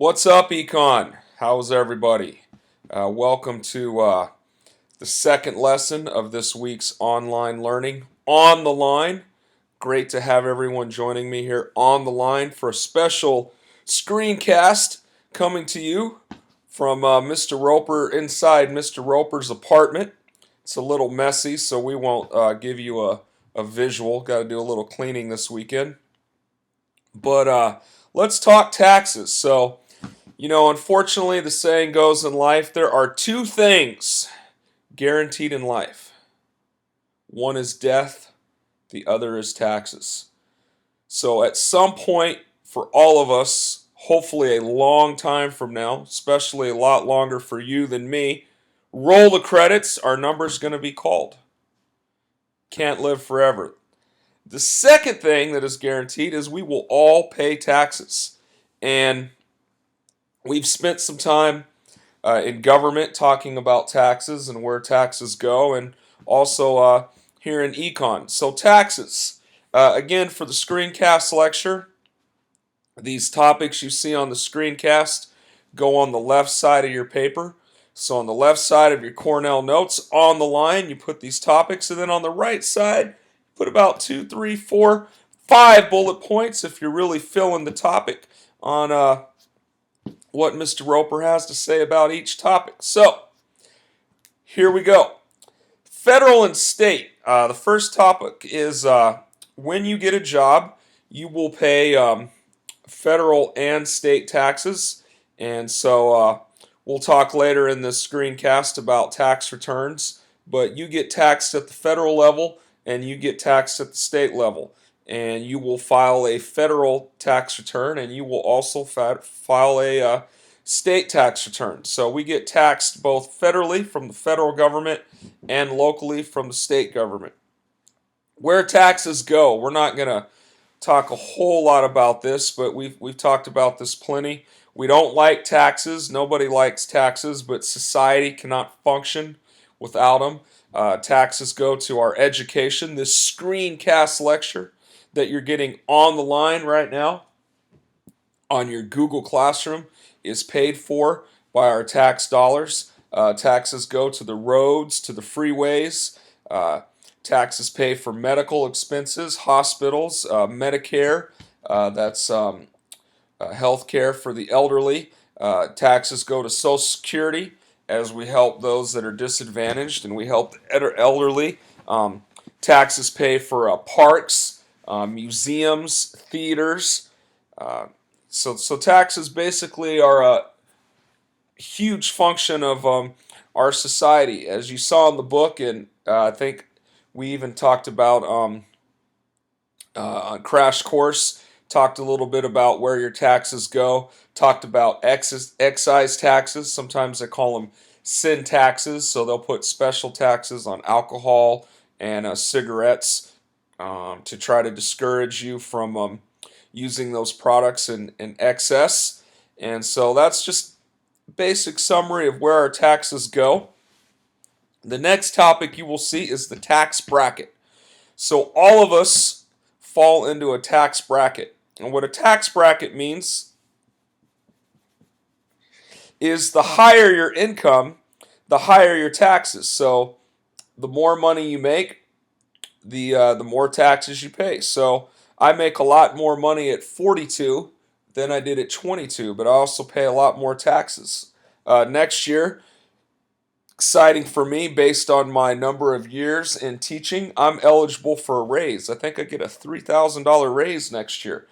What's up, Econ? How's everybody? Welcome to the second lesson of this week's online learning on the line. Great to have everyone joining me here on the line for a special screencast coming to you from Mr. Roper inside Mr. Roper's apartment. It's a little messy, so we won't give you a visual. Got to do a little cleaning this weekend. But let's talk taxes. Unfortunately, the saying goes in life there are two things guaranteed in life. One is death, the other is taxes. So, at some point, for all of us, hopefully a long time from now, especially a lot longer for you than me, roll the credits, our number's going to be called. Can't live forever. The second thing that is guaranteed is we will all pay taxes. And we've spent some time in government talking about taxes and where taxes go, and also here in econ. So taxes, again, for the screencast lecture, these topics you see on the screencast go on the left side of your paper. So on the left side of your Cornell notes, on the line, you put these topics, and then on the right side, put about 2, 3, 4, 5 bullet points if you're really filling the topic on what Mr. Roper has to say about each topic. So, here we go. Federal and state. The first topic is when you get a job, you will pay federal and state taxes. And so we'll talk later in this screencast about tax returns. But you get taxed at the federal level and you get taxed at the state level. And you will file a federal tax return, and you will also file a state tax return. So we get taxed both federally from the federal government and locally from the state government. Where taxes go, we're not going to talk a whole lot about this, but we've talked about this plenty. We don't like taxes. Nobody likes taxes, but society cannot function without them. Taxes go to our education. This screencast lecture that you're getting on the line right now on your Google Classroom is paid for by our tax dollars. Taxes go to the roads, to the freeways. Taxes pay for medical expenses, hospitals, Medicare. That's health care for the elderly. Taxes go to Social Security as we help those that are disadvantaged, and we help the elderly. Taxes pay for parks, museums, theaters. So taxes basically are a huge function of our society. As you saw in the book, and I think we even talked about on Crash Course, talked a little bit about where your taxes go, talked about excise taxes. Sometimes they call them sin taxes, so they'll put special taxes on alcohol and cigarettes to try to discourage you from using those products in excess. And so that's just a basic summary of where our taxes go. The next topic you will see is the tax bracket. So all of us fall into a tax bracket. And what a tax bracket means is the higher your income, the higher your taxes. So the more money you make, the more taxes you pay. So I make a lot more money at 42 than I did at 22, but I also pay a lot more taxes. Next year, exciting for me based on my number of years in teaching, I'm eligible for a raise. I think I get a $3,000 raise next year,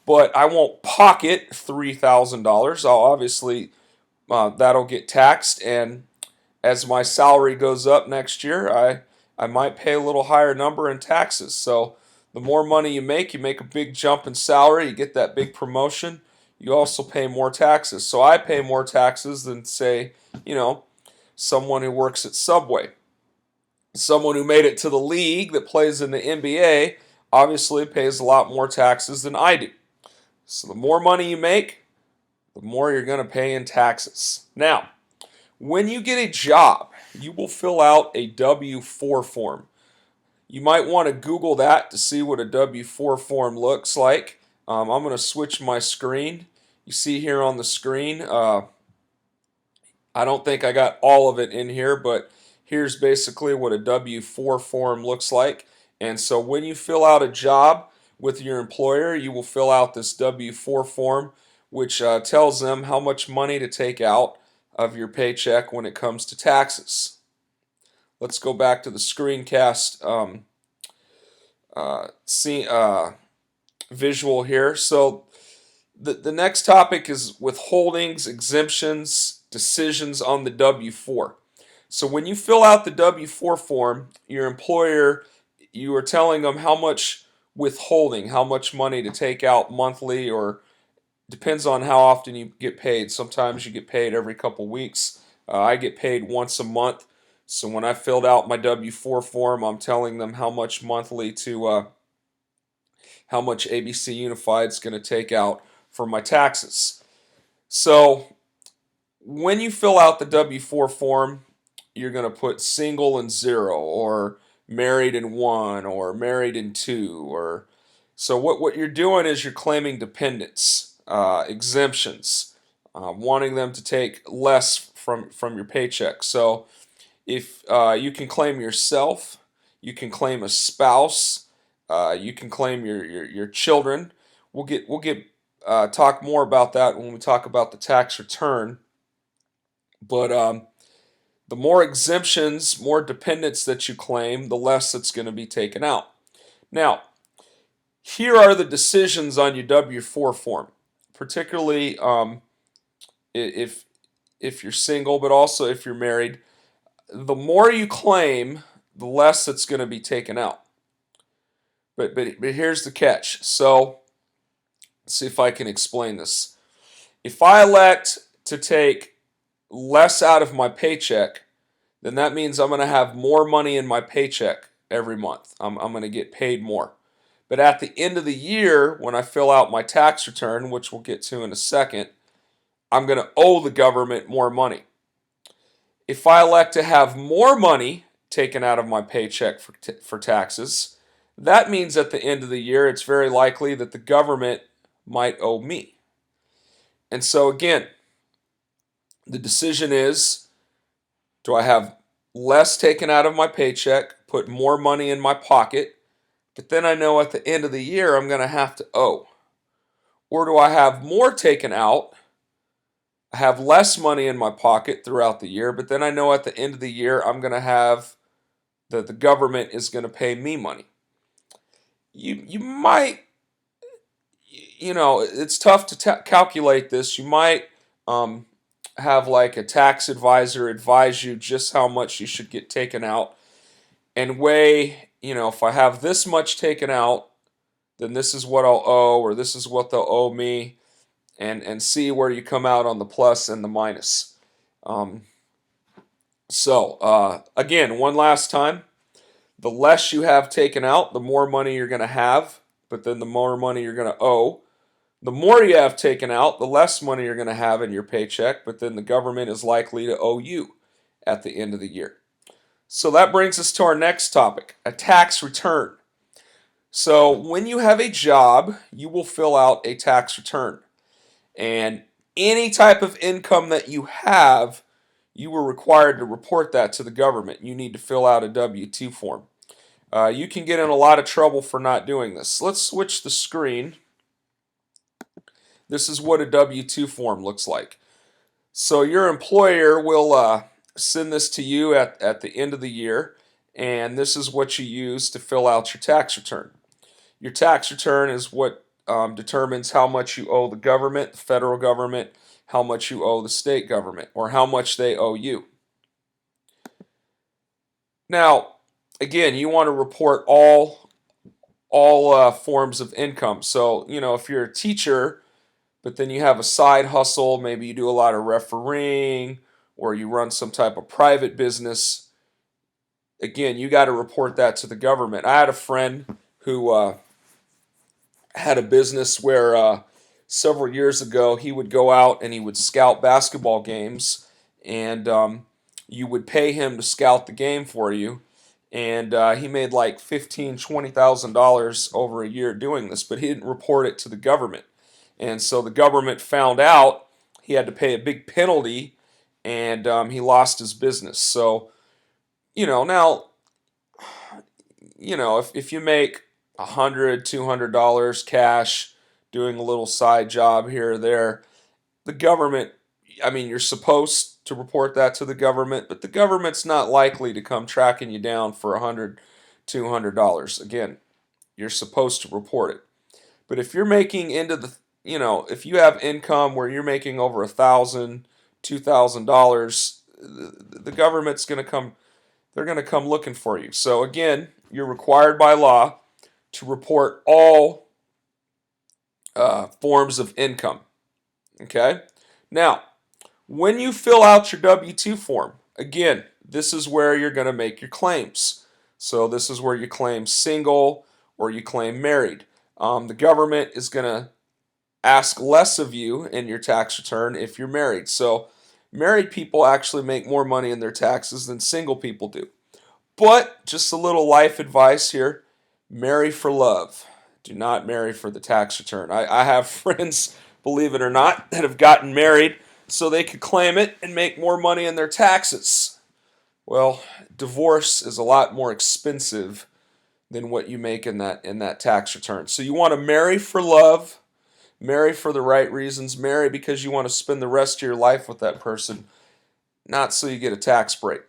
but I won't pocket $3,000. I'll obviously that'll get taxed, and as my salary goes up next year, I might pay a little higher number in taxes. So the more money you make a big jump in salary, you get that big promotion, you also pay more taxes. So I pay more taxes than, say, someone who works at Subway. Someone who made it to the league that plays in the NBA obviously pays a lot more taxes than I do. So the more money you make, the more you're going to pay in taxes. Now, when you get a job, you will fill out a W-4 form. You might want to Google that to see what a W-4 form looks like. I'm going to switch my screen you see here on the screen. I don't think I got all of it in here, but here's basically what a W-4 form looks like. And so when you fill out a job with your employer, you will fill out this W-4 form, which tells them how much money to take out of your paycheck when it comes to taxes. Let's go back to the screencast visual here. So the next topic is withholdings, exemptions, decisions on the W-4. So when you fill out the W-4 form, your employer, you are telling them how much withholding, how much money to take out monthly, or depends on how often you get paid. Sometimes you get paid every couple weeks. I get paid once a month. So when I filled out my W-4 form, I'm telling them how much monthly to how much ABC Unified is going to take out for my taxes. So when you fill out the W-4 form, you're going to put single and 0, or married and 1, or married and 2, or so what you're doing is you're claiming dependents, exemptions, wanting them to take less from your paycheck. So if you can claim yourself, you can claim a spouse, you can claim your children. We'll get talk more about that when we talk about the tax return. But the more exemptions, more dependents that you claim, the less that's going to be taken out. Now, here are the decisions on your W-4 form, particularly if you're single, but also if you're married. The more you claim, the less that's going to be taken out. But here's the catch. So let's see if I can explain this. If I elect to take less out of my paycheck, then that means I'm going to have more money in my paycheck every month. I'm going to get paid more. But at the end of the year, when I fill out my tax return, which we'll get to in a second, I'm going to owe the government more money. If I elect to have more money taken out of my paycheck for taxes, that means at the end of the year, it's very likely that the government might owe me. And so again, the decision is, do I have less taken out of my paycheck, put more money in my pocket, but then I know at the end of the year I'm going to have to owe? Or do I have more taken out, I have less money in my pocket throughout the year, but then I know at the end of the year I'm going to have the government is going to pay me money? You might, it's tough to calculate this. You might have like a tax advisor advise you just how much you should get taken out, and weigh, if I have this much taken out, then this is what I'll owe, or this is what they'll owe me, and see where you come out on the plus and the minus. Again, one last time, the less you have taken out, the more money you're going to have, but then the more money you're going to owe. The more you have taken out, the less money you're going to have in your paycheck, but then the government is likely to owe you at the end of the year. So that brings us to our next topic, a tax return. So when you have a job, you will fill out a tax return. And any type of income that you have, you are required to report that to the government. You need to fill out a W-2 form. You can get in a lot of trouble for not doing this. Let's switch the screen. This is what a W-2 form looks like. So your employer will send this to you at the end of the year, and this is what you use to fill out your tax return. Your tax return is what determines how much you owe the government, the federal government, how much you owe the state government, or how much they owe you. Now, again, you want to report all forms of income. So, if you're a teacher, but then you have a side hustle, maybe you do a lot of refereeing, or you run some type of private business, again, you got to report that to the government. I had a friend who had a business where several years ago he would go out and he would scout basketball games, and you would pay him to scout the game for you, and he made like $15,000, $20,000 over a year doing this, but he didn't report it to the government. And so the government found out, he had to pay a big penalty, and he lost his business. So, now, if you make $100, $200 cash doing a little side job here or there, the government, I mean, you're supposed to report that to the government, but the government's not likely to come tracking you down for $100, $200. Again, you're supposed to report it. But if you're making into the, if you have income where you're making over $1,000, $2,000, the government's going to come. They're going to come looking for you. So again, you're required by law to report all forms of income. Okay. Now, when you fill out your W-2 form, again, this is where you're going to make your claims. So this is where you claim single or you claim married. The government is going to ask less of you in your tax return if you're married. So married people actually make more money in their taxes than single people do. But just a little life advice here, marry for love. Do not marry for the tax return. I have friends, believe it or not, that have gotten married so they could claim it and make more money in their taxes. Well, divorce is a lot more expensive than what you make in that tax return. So you want to marry for love, marry for the right reasons, marry because you want to spend the rest of your life with that person, not so you get a tax break.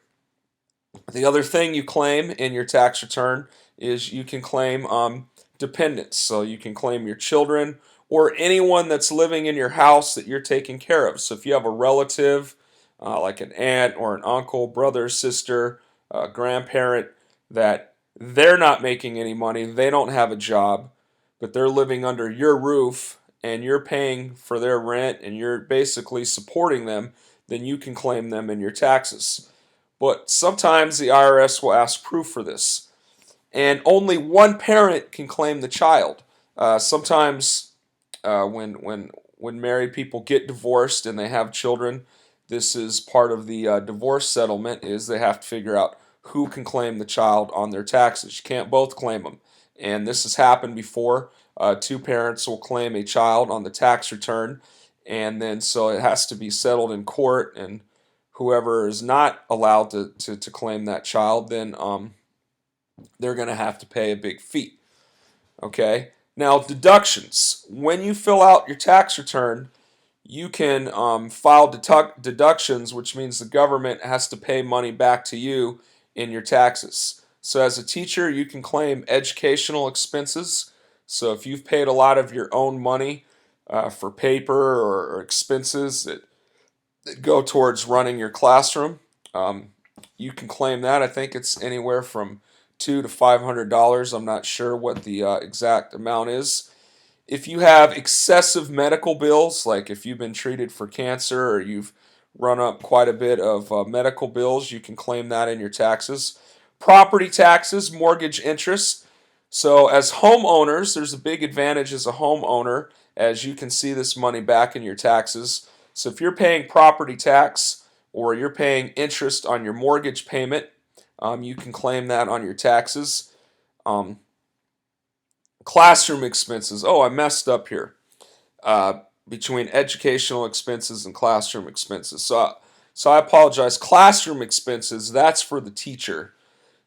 The other thing you claim in your tax return is you can claim dependents. So you can claim your children or anyone that's living in your house that you're taking care of. So if you have a relative, like an aunt or an uncle, brother, sister, grandparent, that they're not making any money, they don't have a job, but they're living under your roof and you're paying for their rent and you're basically supporting them, then you can claim them in your taxes. But sometimes the IRS will ask proof for this. And only one parent can claim the child. Sometimes when married people get divorced and they have children, this is part of the divorce settlement, is they have to figure out who can claim the child on their taxes. You can't both claim them. And this has happened before. Two parents will claim a child on the tax return, and then so it has to be settled in court, and whoever is not allowed to claim that child, then they're going to have to pay a big fee. Okay? Now, deductions. When you fill out your tax return, you can file deductions, which means the government has to pay money back to you in your taxes. So as a teacher, you can claim educational expenses. So if you've paid a lot of your own money for paper or expenses that go towards running your classroom, you can claim that. I think it's anywhere from $200 to $500. I'm not sure what the exact amount is. If you have excessive medical bills, like if you've been treated for cancer or you've run up quite a bit of medical bills, you can claim that in your taxes. Property taxes, mortgage interest. So as homeowners, there's a big advantage as a homeowner, as you can see this money back in your taxes. So if you're paying property tax or you're paying interest on your mortgage payment, you can claim that on your taxes. Classroom expenses. Oh, I messed up here. Between educational expenses and classroom expenses. So I apologize. Classroom expenses, that's for the teacher.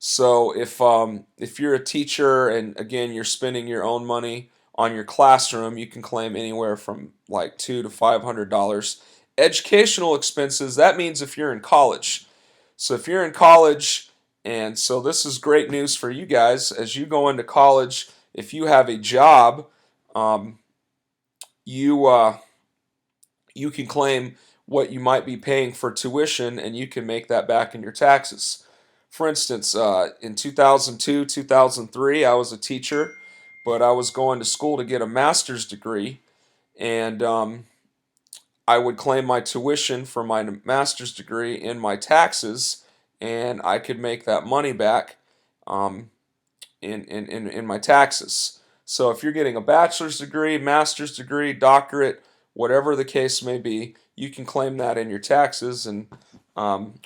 So if you're a teacher and again you're spending your own money on your classroom, you can claim anywhere from like $200 to $500. Educational expenses, that means if you're in college. So if you're in college, and so this is great news for you guys as you go into college. If you have a job, you can claim what you might be paying for tuition, and you can make that back in your taxes. For instance, in 2002, 2003, I was a teacher, but I was going to school to get a master's degree, and I would claim my tuition for my master's degree in my taxes, and I could make that money back in my taxes. So if you're getting a bachelor's degree, master's degree, doctorate, whatever the case may be, you can claim that in your taxes and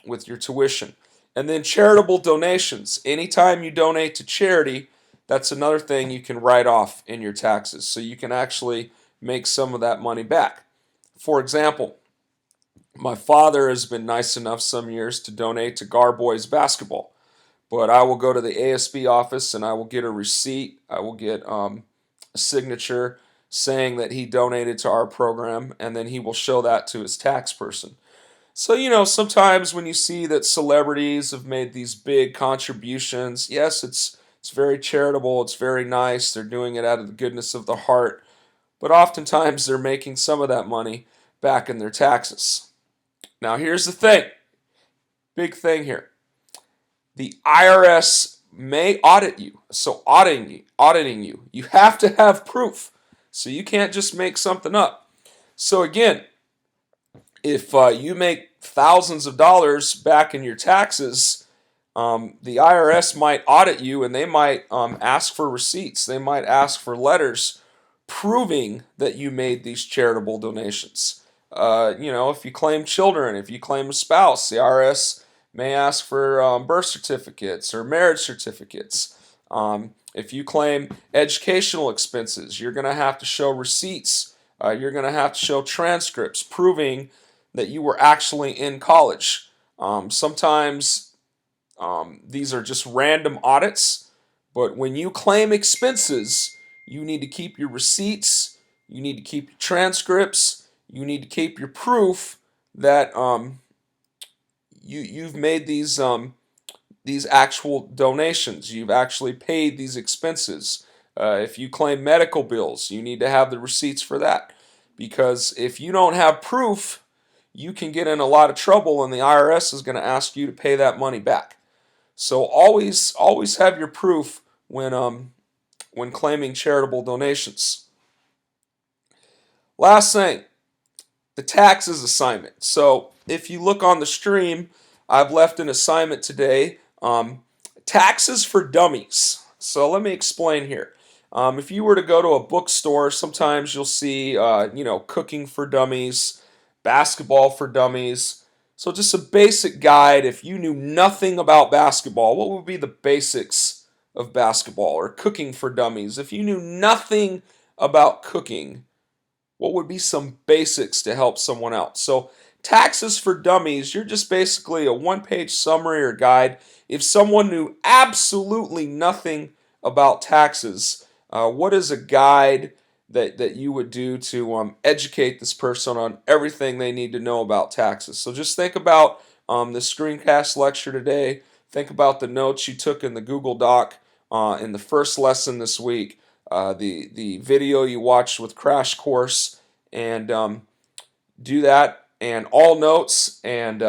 with your tuition. And then charitable donations. Anytime you donate to charity, that's another thing you can write off in your taxes. So you can actually make some of that money back. For example, my father has been nice enough some years to donate to Gar Boys basketball. But I will go to the ASB office and I will get a receipt. I will get a signature saying that he donated to our program, and then he will show that to his tax person. So, sometimes when you see that celebrities have made these big contributions, yes, it's very charitable, it's very nice, they're doing it out of the goodness of the heart, but oftentimes they're making some of that money back in their taxes. Now, here's the thing, big thing here. The IRS may audit you. So auditing you, you have to have proof. So you can't just make something up. So again, if you make thousands of dollars back in your taxes, the IRS might audit you, and they might ask for receipts. They might ask for letters proving that you made these charitable donations. If you claim children, if you claim a spouse, the IRS may ask for birth certificates or marriage certificates. If you claim educational expenses, you're going to have to show receipts. You're going to have to show transcripts proving that you were actually in college. Sometimes these are just random audits, but when you claim expenses, you need to keep your receipts, you need to keep your transcripts, you need to keep your proof that you've made these actual donations. You've actually paid these expenses. If you claim medical bills, you need to have the receipts for that. Because if you don't have proof, you can get in a lot of trouble, and the IRS is going to ask you to pay that money back. So always have your proof when claiming charitable donations. Last thing, the taxes assignment. So if you look on the stream, I've left an assignment today, taxes for dummies. So let me explain here. If you were to go to a bookstore, sometimes you'll see, cooking for dummies, basketball for dummies. So just a basic guide. If you knew nothing about basketball, what would be the basics of basketball? Or cooking for dummies. If you knew nothing about cooking, what would be some basics to help someone out? So taxes for dummies, you're just basically a one-page summary or guide. If someone knew absolutely nothing about taxes, what is a guide that you would do to educate this person on everything they need to know about taxes? So just think about the screencast lecture today. Think about the notes you took in the Google Doc in the first lesson this week. The video you watched with Crash Course, and do that, and all notes, and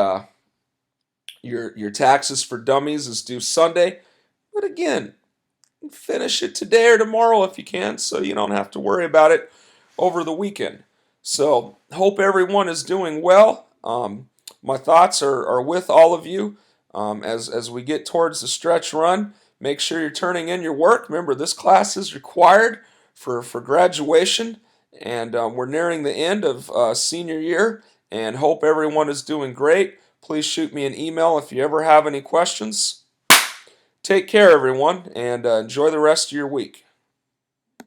your taxes for dummies is due Sunday. But again, finish it today or tomorrow if you can, so you don't have to worry about it over the weekend. So hope everyone is doing well. My thoughts are with all of you as we get towards the stretch run. Make sure you're turning in your work. Remember, this class is required for graduation, and we're nearing the end of senior year, and hope everyone is doing great. Please shoot me an email if you ever have any questions. Take care, everyone, and enjoy the rest of your week.